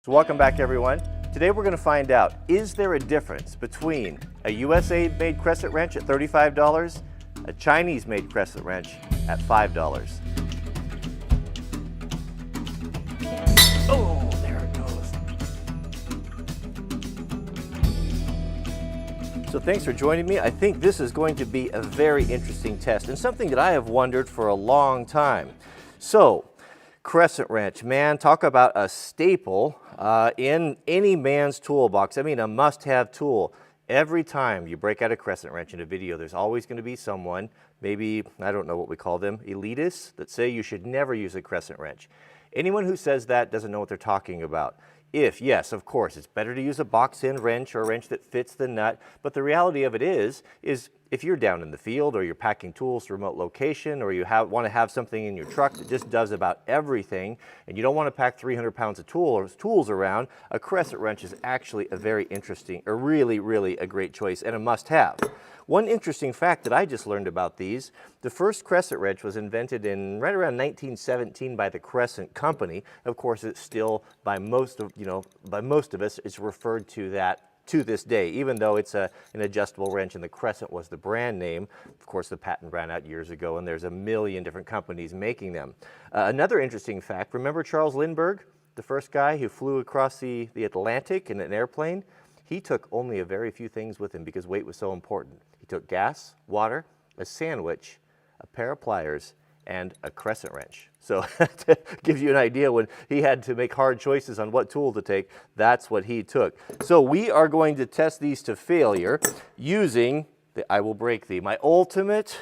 So welcome back, everyone. Today we're going to find out, is there a difference between a USA-made crescent wrench at $35, a Chinese-made crescent wrench at $5? Oh, there it goes. So thanks for joining me. I think this is going to be a very interesting test and something that I have wondered for a long time. So, crescent wrench, man, talk about a staple in any man's toolbox. I mean, a must-have tool. Every time you break out a crescent wrench in a video, there's always going to be someone, maybe, I don't know what we call them, elitists, that say you should never use a crescent wrench. Anyone who says that doesn't know what they're talking about. Yes, of course, it's better to use a box-in wrench or a wrench that fits the nut, but the reality of it is if you're down in the field or you're packing tools to a remote location or you want to have something in your truck that just does about everything and you don't want to pack 300 pounds of tools around, a crescent wrench is actually a very interesting, or really a great choice and a must-have. One interesting fact that I just learned about these, the first crescent wrench was invented in right around 1917 by the Crescent Company. Of course, it's still by most of us, it's referred to that to this day, even though it's an adjustable wrench and the Crescent was the brand name. Of course, the patent ran out years ago and there's a million different companies making them. Another interesting fact, remember Charles Lindbergh, the first guy who flew across the Atlantic in an airplane? He took only a very few things with him because weight was so important. He took gas, water, a sandwich, a pair of pliers, and a crescent wrench. So to give you an idea, when he had to make hard choices on what tool to take, that's what he took. So we are going to test these to failure using I will break thee, my ultimate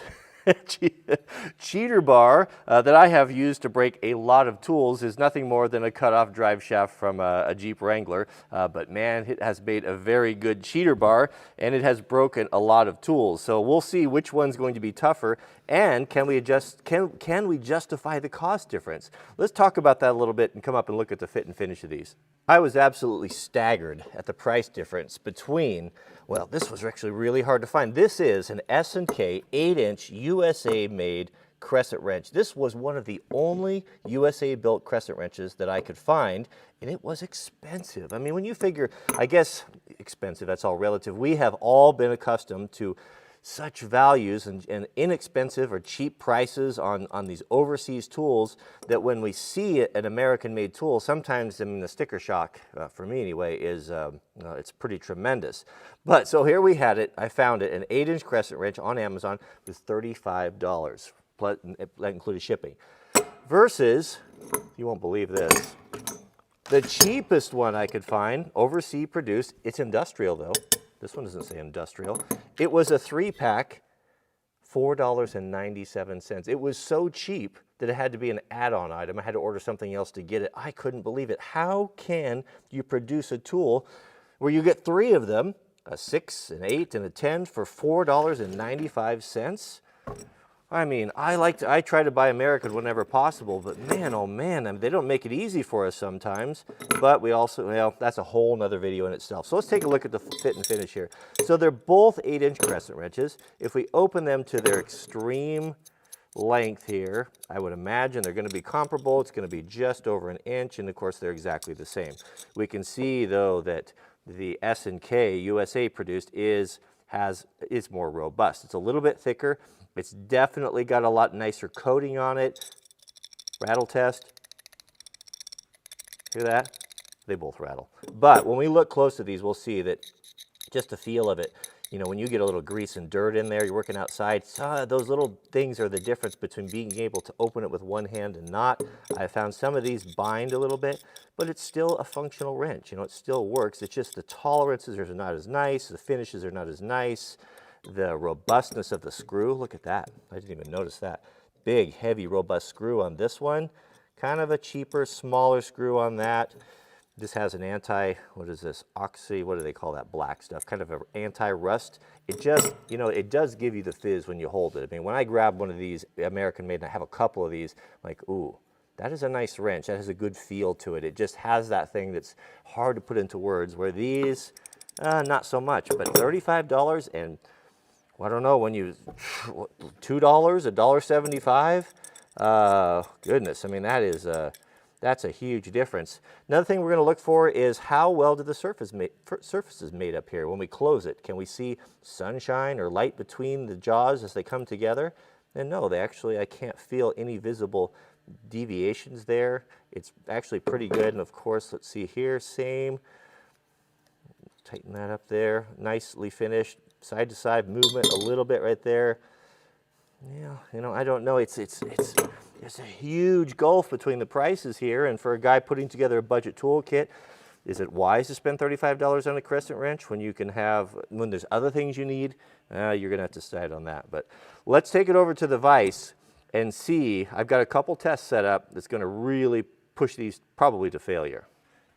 cheater bar that I have used to break a lot of tools is nothing more than a cut-off drive shaft from a Jeep Wrangler, but man, it has made a very good cheater bar and it has broken a lot of tools. So we'll see which one's going to be tougher and can we justify the cost difference? Let's talk about that a little bit and come up and look at the fit and finish of these. I was absolutely staggered at the price difference between, well, this was actually really hard to find. This is an S&K 8-inch USA-made crescent wrench. This was one of the only USA-built crescent wrenches that I could find, and it was expensive. I mean, when you figure, I guess expensive, that's all relative. We have all been accustomed to such values and inexpensive or cheap prices on these overseas tools that when we see an American-made tool, sometimes, I mean, the sticker shock, for me anyway, is it's pretty tremendous. But so here we had it. I found it, an 8-inch crescent wrench on Amazon with $35, plus that included shipping. Versus, you won't believe this, the cheapest one I could find, overseas produced. It's industrial though. This one doesn't say industrial. It was a 3-pack, $4.97. It was so cheap that it had to be an add-on item. I had to order something else to get it. I couldn't believe it. How can you produce a tool where you get 3 of them, a 6, an 8, and a 10 for $4.95? I mean, I try to buy American whenever possible, but man, oh man, I mean, they don't make it easy for us sometimes. But we also, well, that's a whole nother video in itself. So let's take a look at the fit and finish here. So they're both 8-inch crescent wrenches. If we open them to their extreme length here, I would imagine they're going to be comparable. It's going to be just over an inch, and of course they're exactly the same. We can see though that the S&K USA produced is more robust. It's a little bit thicker. It's definitely got a lot nicer coating on it. Rattle test. Hear that? They both rattle. But when we look close to these, we'll see that just the feel of it, you know, when you get a little grease and dirt in there, you're working outside, those little things are the difference between being able to open it with one hand and not. I found some of these bind a little bit, but it's still a functional wrench. You know, it still works. It's just the tolerances are not as nice. The finishes are not as nice. The robustness of the screw, look at that. I didn't even notice that. Big, heavy, robust screw on this one. Kind of a cheaper, smaller screw on that. This has an what is this? Oxy, what do they call that black stuff? Kind of an anti-rust. It just, you know, it does give you the fizz when you hold it. I mean, when I grab one of these American made, and I have a couple of these, I'm like, ooh, that is a nice wrench. That has a good feel to it. It just has that thing that's hard to put into words, where these, not so much. But $35 and, I don't know, when you, $2, $1.75? Goodness, I mean, that is That's a huge difference. Another thing we're going to look for is how well do the surfaces made up here when we close it. Can we see sunshine or light between the jaws as they come together? And no, I can't feel any visible deviations there. It's actually pretty good. And of course, let's see here, same. Tighten that up there. Nicely finished. Side to side movement a little bit right there. Yeah, you know, I don't know. There's a huge gulf between the prices here, and for a guy putting together a budget toolkit, is it wise to spend $35 on a crescent wrench when there's other things you need? You're gonna have to decide on that. But let's take it over to the vise and see. I've got a couple tests set up that's gonna really push these probably to failure.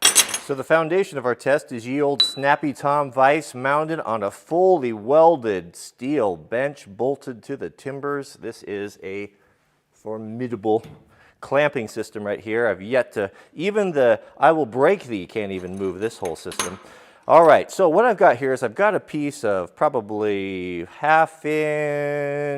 So the foundation of our test is ye old Snappy Tom vise mounted on a fully welded steel bench bolted to the timbers. This is a formidable clamping system right here. I've yet to, even the I will break thee can't even move this whole system. All right, so what I've got here is I've got a piece of probably 1/2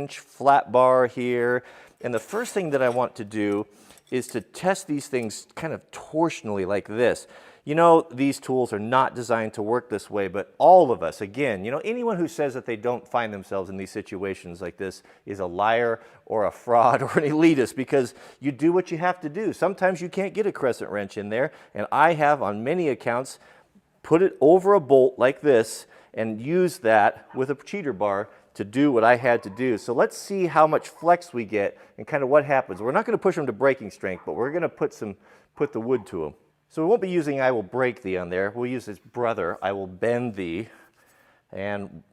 inch flat bar here. And the first thing that I want to do is to test these things kind of torsionally like this. You know, these tools are not designed to work this way, but all of us, again, you know, anyone who says that they don't find themselves in these situations like this is a liar or a fraud or an elitist, because you do what you have to do. Sometimes you can't get a crescent wrench in there, and I have on many accounts put it over a bolt like this and used that with a cheater bar to do what I had to do. So let's see how much flex we get and kind of what happens. We're not going to push them to breaking strength, but we're going to put the wood to them. So we won't be using I will break thee on there. We'll use its brother, I will bend thee. And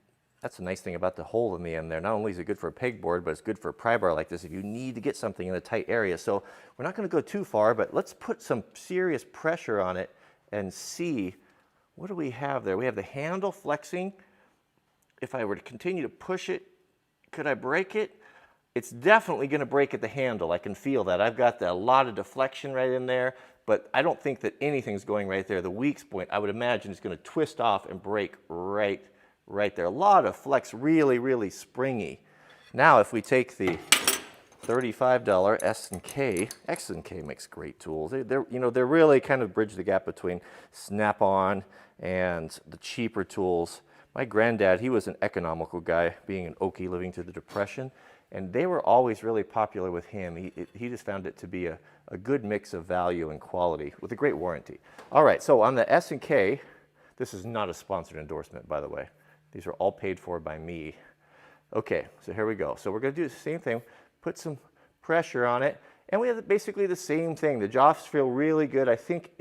that's the nice thing about the hole in the end there. Not only is it good for a pegboard, but it's good for a pry bar like this if you need to get something in a tight area. So we're not going to go too far, but let's put some serious pressure on it and see what do we have there. We have the handle flexing. If I were to continue to push it, could I break it? It's definitely going to break at the handle. I can feel that. I've got a lot of deflection right in there, but I don't think that anything's going right there. The weak point, I would imagine, is going to twist off and break right there. A lot of flex, really, really springy. Now, if we take the $35 S&K makes great tools. They're really kind of bridge the gap between Snap-on and the cheaper tools. My granddad, he was an economical guy, being an Okie living through the Depression, and they were always really popular with him. He just found it to be a good mix of value and quality with a great warranty. All right, so on the S&K, this is not a sponsored endorsement, by the way. These are all paid for by me. Okay, so here we go. So we're going to do the same thing, put some pressure on it, and we have basically the same thing. The jaws feel really good. I think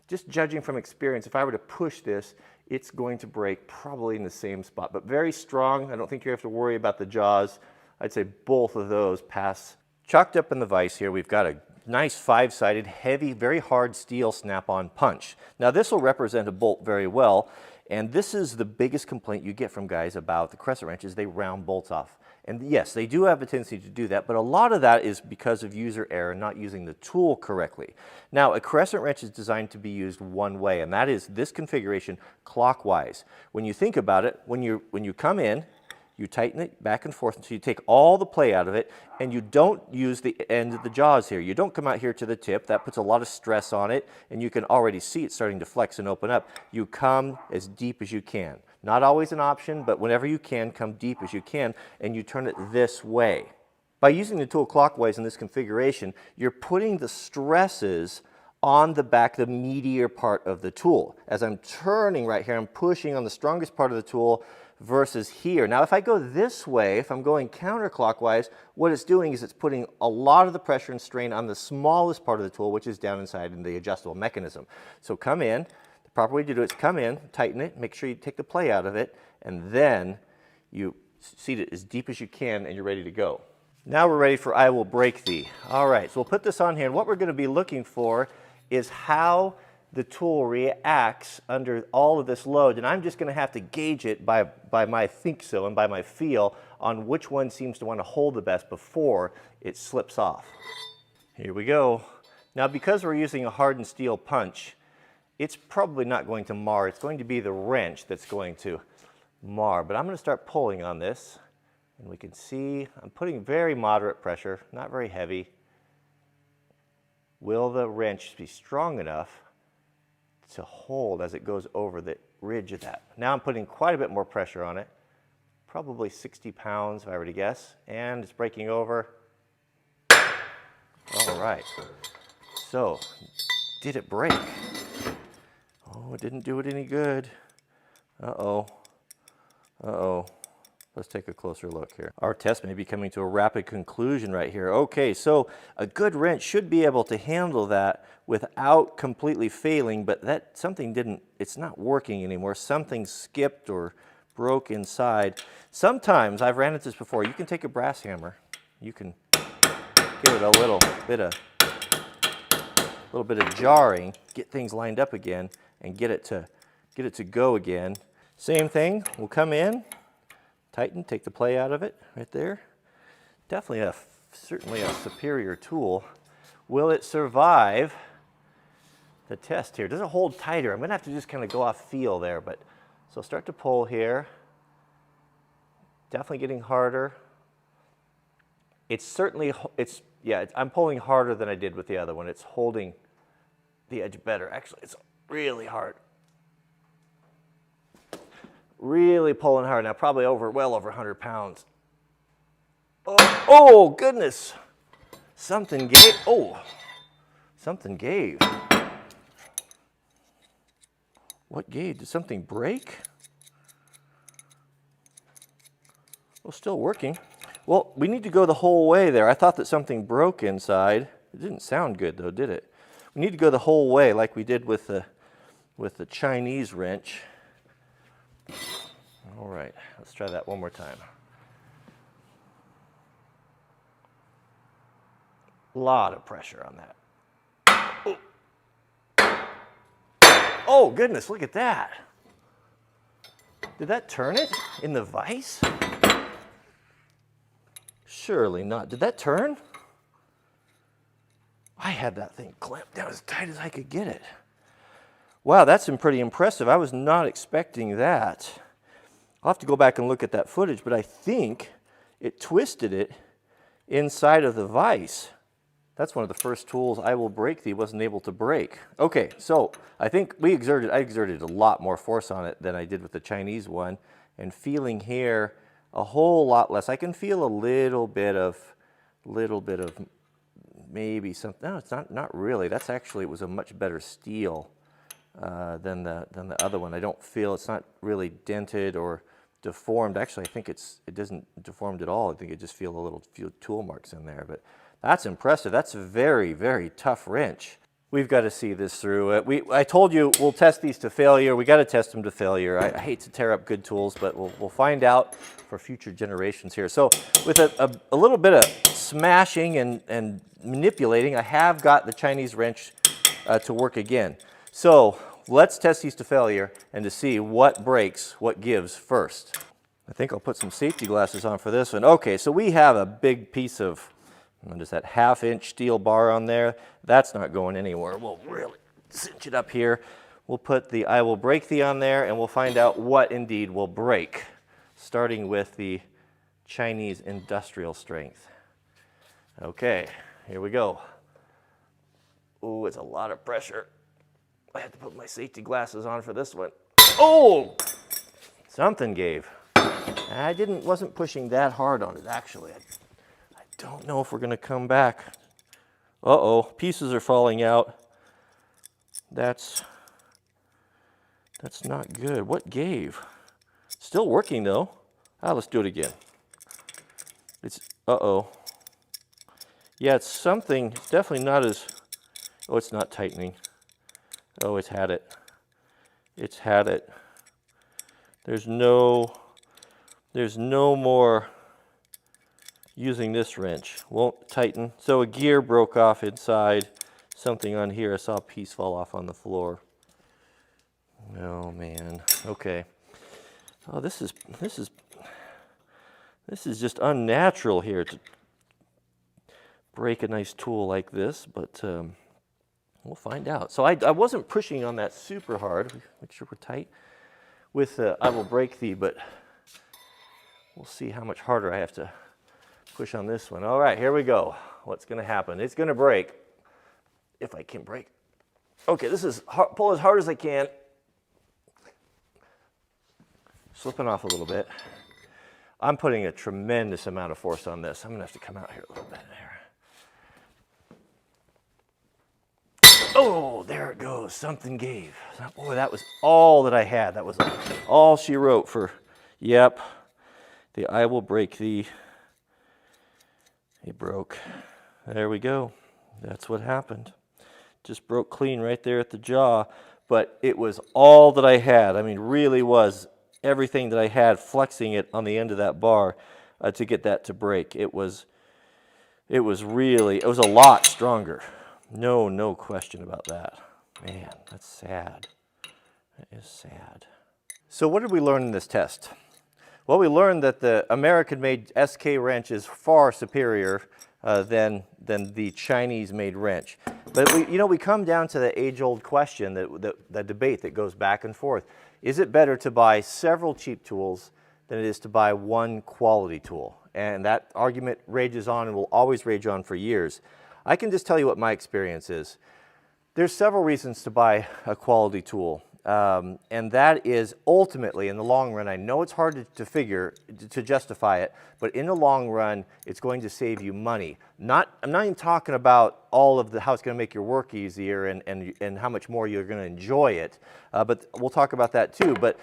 just judging from experience, if I were to push this, it's going to break probably in the same spot, but very strong. I don't think you have to worry about the jaws. I'd say both of those pass. Chalked up in the vise here, we've got a nice 5-sided, heavy, very hard steel snap-on punch. Now this will represent a bolt very well, and this is the biggest complaint you get from guys about the crescent wrench is they round bolts off. And yes, they do have a tendency to do that, but a lot of that is because of user error, not using the tool correctly. Now, a crescent wrench is designed to be used one way, and that is this configuration clockwise. When you think about it, when you come in, you tighten it back and forth until you take all the play out of it, and you don't use the end of the jaws here. You don't come out here to the tip. That puts a lot of stress on it, and you can already see it starting to flex and open up. You come as deep as you can. Not always an option, but whenever you can, come deep as you can, and you turn it this way. By using the tool clockwise in this configuration, you're putting the stresses on the back, the meatier part of the tool. As I'm turning right here, I'm pushing on the strongest part of the tool versus here. Now, if I go this way, if I'm going counterclockwise, what it's doing is it's putting a lot of the pressure and strain on the smallest part of the tool, which is down inside in the adjustable mechanism. So come in. The proper way to do it is come in, tighten it, make sure you take the play out of it, and then you seat it as deep as you can, and you're ready to go. Now we're ready for I will break thee. All right, so we'll put this on here, and what we're going to be looking for is how the tool reacts under all of this load, and I'm just going to have to gauge it by my think so and by my feel on which one seems to want to hold the best before it slips off. Here we go. Now, because we're using a hardened steel punch, it's probably not going to mar. It's going to be the wrench that's going to mar, but I'm going to start pulling on this, and we can see I'm putting very moderate pressure, not very heavy. will the wrench be strong enough to hold as it goes over the ridge of that? Now I'm putting quite a bit more pressure on it, probably 60 pounds if I were to guess, and it's breaking over. All right, so did it break? Oh, it didn't do it any good. Uh-oh, uh-oh. Let's take a closer look here. Our test may be coming to a rapid conclusion right here. Okay, so a good wrench should be able to handle that without completely failing, but that something didn't, it's not working anymore. Something skipped or broke inside. Sometimes, I've ran into this before, you can take a brass hammer, you can give it a little bit of jarring, get things lined up again, and get it to go again. Same thing, we'll come in, tighten, take the play out of it right there. Definitely certainly a superior tool. Will it survive the test here? Does it hold tighter? I'm gonna have to just kind of go off feel there, but so start to pull here. Definitely getting harder. It's certainly, I'm pulling harder than I did with the other one. It's holding the edge better. Actually, it's really hard. Really pulling hard now, probably well over 100 pounds. Oh goodness. Something gave, something gave. What gave? Did something break? Well, still working. Well, we need to go the whole way there. I thought that something broke inside. It didn't sound good though, did it? We need to go the whole way like we did with the Chinese wrench. All right, let's try that one more time. A lot of pressure on that. Oh goodness, look at that. Did that turn it in the vise? Surely not. Did that turn? I had that thing clamped down as tight as I could get it. Wow, that's pretty impressive. I was not expecting that. I'll have to go back and look at that footage, but I think it twisted it inside of the vise. That's one of the first tools I will break thee wasn't able to break. Okay, so I think I exerted a lot more force on it than I did with the Chinese one, and feeling here a whole lot less. I can feel a little bit of maybe something. No, it's not really. That's actually, it was a much better steel than the other one. I don't feel, it's not really dented or deformed. Actually, I think it doesn't deformed at all. I think it just few tool marks in there, but that's impressive. That's a very, very tough wrench. We've got to see this through. I told you we'll test these to failure. We got to test them to failure. I hate to tear up good tools, but we'll find out for future generations here. So with a little bit of smashing and manipulating, I have got the Chinese wrench to work again. So let's test these to failure and to see what breaks, what gives first. I think I'll put some safety glasses on for this one. Okay, so we have a big piece of, just that 1/2-inch steel bar on there. That's not going anywhere. We'll really cinch it up here. We'll put the I will break thee on there, and we'll find out what indeed will break, starting with the Chinese industrial strength. Okay, here we go. Ooh, it's a lot of pressure. I have to put my safety glasses on for this one. Oh, something gave. I wasn't pushing that hard on it, actually. I don't know if we're gonna come back. Uh-oh, pieces are falling out. That's not good. What gave? Still working though. Let's do it again. Uh-oh. Yeah, it's something, it's definitely not as, oh, it's not tightening. Oh, it's had it. It's had it. There's no more using this wrench. Won't tighten. So a gear broke off inside. Something on here. I saw a piece fall off on the floor. Oh man. Okay. Oh, this is just unnatural here to break a nice tool like this, but we'll find out. So I wasn't pushing on that super hard. Make sure we're tight with I will break thee, but we'll see how much harder I have to push on this one. All right, here we go. What's going to happen? It's going to break. if I can break. Okay, this is pull as hard as I can. Slipping off a little bit. I'm putting a tremendous amount of force on this. I'm gonna have to come out here a little bit there. Oh, there it goes, something gave. Boy, that was all that I had. That was all she wrote for, yep, the I will break thee. It broke. There we go. That's what happened. Just broke clean right there at the jaw, but it was all that I had. I mean, really was everything that I had, flexing it on the end of that bar to get that to break. It was a lot stronger. No question about that. Man, that's sad. That is sad. So what did we learn in this test? Well, we learned that the American-made SK wrench is far superior than the Chinese-made wrench. But we come down to the age-old question, the debate that goes back and forth. Is it better to buy several cheap tools than it is to buy one quality tool? And that argument rages on and will always rage on for years. I can just tell you what my experience is. There's several reasons to buy a quality tool. And that is ultimately, in the long run, I know it's hard to justify it, but in the long run, it's going to save you money. I'm not even talking about all of how it's going to make your work easier and how much more you're going to enjoy it, but we'll talk about that too. But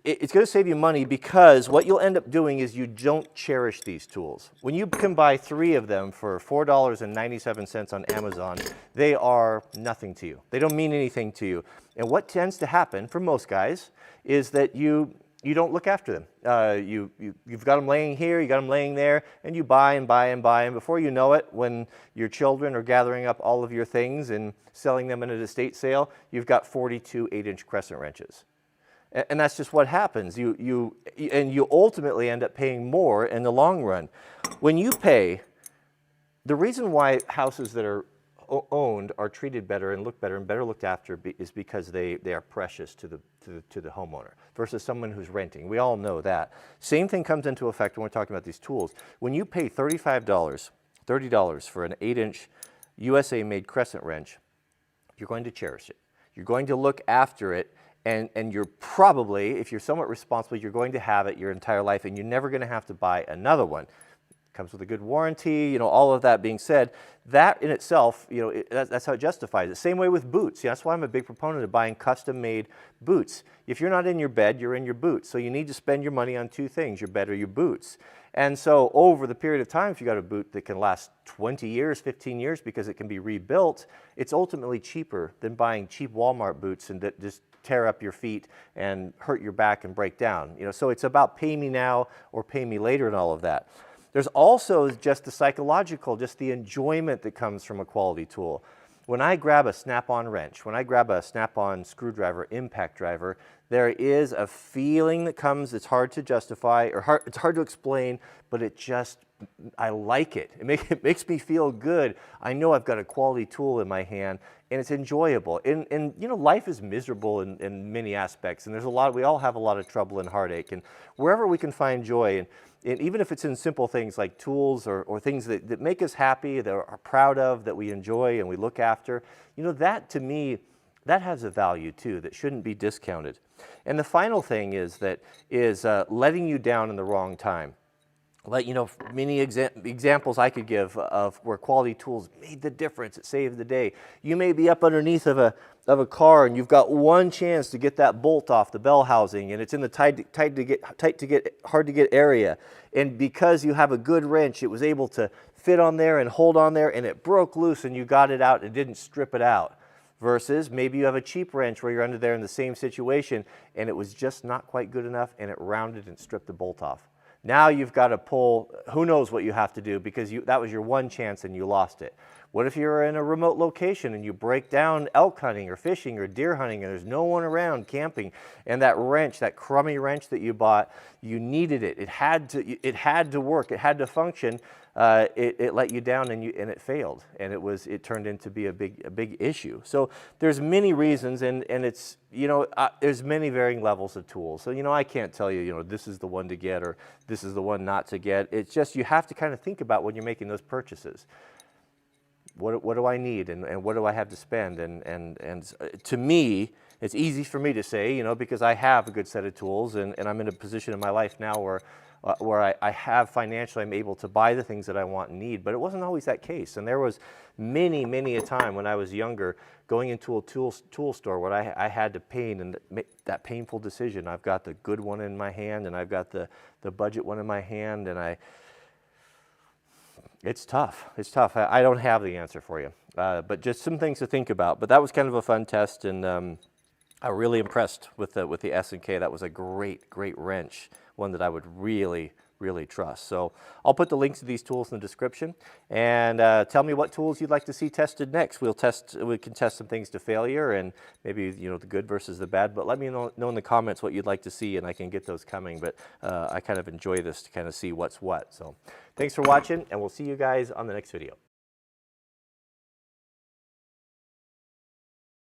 it's going to save you money because what you'll end up doing is you don't cherish these tools. When you can buy 3 of them for $4.97 on Amazon, they are nothing to you. They don't mean anything to you. And what tends to happen for most guys is that you don't look after them. You've got them laying here, you got them laying there, and you buy and buy and buy. And before you know it, when your children are gathering up all of your things and selling them in an estate sale, you've got 42 8-inch crescent wrenches. And that's just what happens. You ultimately end up paying more in the long run. When you pay, the reason why houses that are owned are treated better and look better and better looked after is because they are precious to the homeowner versus someone who's renting. We all know that. Same thing comes into effect when we're talking about these tools. When you pay $30 for an 8-inch USA-made crescent wrench, you're going to cherish it. You're going to look after it. And you're probably, if you're somewhat responsible, you're going to have it your entire life, and you're never going to have to buy another one. It comes with a good warranty, all of that being said, that in itself, that's how it justifies it. Same way with boots. That's why I'm a big proponent of buying custom-made boots. If you're not in your bed, you're in your boots. So you need to spend your money on 2 things, your bed or your boots. And so over the period of time, if you got a boot that can last 20 years, 15 years, because it can be rebuilt, it's ultimately cheaper than buying cheap Walmart boots and that just tear up your feet and hurt your back and break down. So it's about pay me now or pay me later and all of that. There's also just the psychological, just the enjoyment that comes from a quality tool. When I grab a snap-on wrench, when I grab a snap-on screwdriver, impact driver, there is a feeling that comes, it's hard to justify, or it's hard to explain, but I like it. It makes me feel good. I know I've got a quality tool in my hand, and it's enjoyable. And life is miserable in many aspects, and we all have a lot of trouble and heartache, and wherever we can find joy, and even if it's in simple things like tools or things that make us happy, that are proud of, that we enjoy and we look after, that to me, that has a value too that shouldn't be discounted. And the final thing is letting you down in the wrong time. Many examples I could give of where quality tools made the difference. It saved the day. You may be up underneath of a car and you've got one chance to get that bolt off the bell housing, and it's in the hard to get area. And because you have a good wrench, it was able to fit on there and hold on there, and it broke loose and you got it out and didn't strip it out. Versus maybe you have a cheap wrench where you're under there in the same situation and it was just not quite good enough and it rounded and stripped the bolt off. Now you've got to pull, who knows what you have to do because that was your one chance and you lost it. What if you're in a remote location and you break down elk hunting or fishing or deer hunting and there's no one around camping, and that wrench, that crummy wrench that you bought, you needed it. It had to work. It had to function. It let you down and it failed, and it turned into be a big issue. So there's many reasons, and it's there's many varying levels of tools. So I can't tell you this is the one to get or this is the one not to get. It's just you have to kind of think about when you're making those purchases. what do I need, and what do I have to spend? And to me, it's easy for me to say, you know, because I have a good set of tools, and I'm in a position in my life now where I have financially, I'm able to buy the things that I want and need, but it wasn't always that case. And there was many a time when I was younger going into a tool store where I had to make that painful decision. I've got the good one in my hand, and I've got the budget one in my hand, and it's tough. It's tough. I don't have the answer for you, but just some things to think about. But that was kind of a fun test, and I'm really impressed with the S&K. That was a great wrench, one that I would really trust. So I'll put the links to these tools in the description, and tell me what tools you'd like to see tested next. We can test some things to failure, and maybe, you know, the good versus the bad, but let me know in the comments what you'd like to see, and I can get those coming. But I kind of enjoy this to kind of see what's what. So thanks for watching, and we'll see you guys on the next video.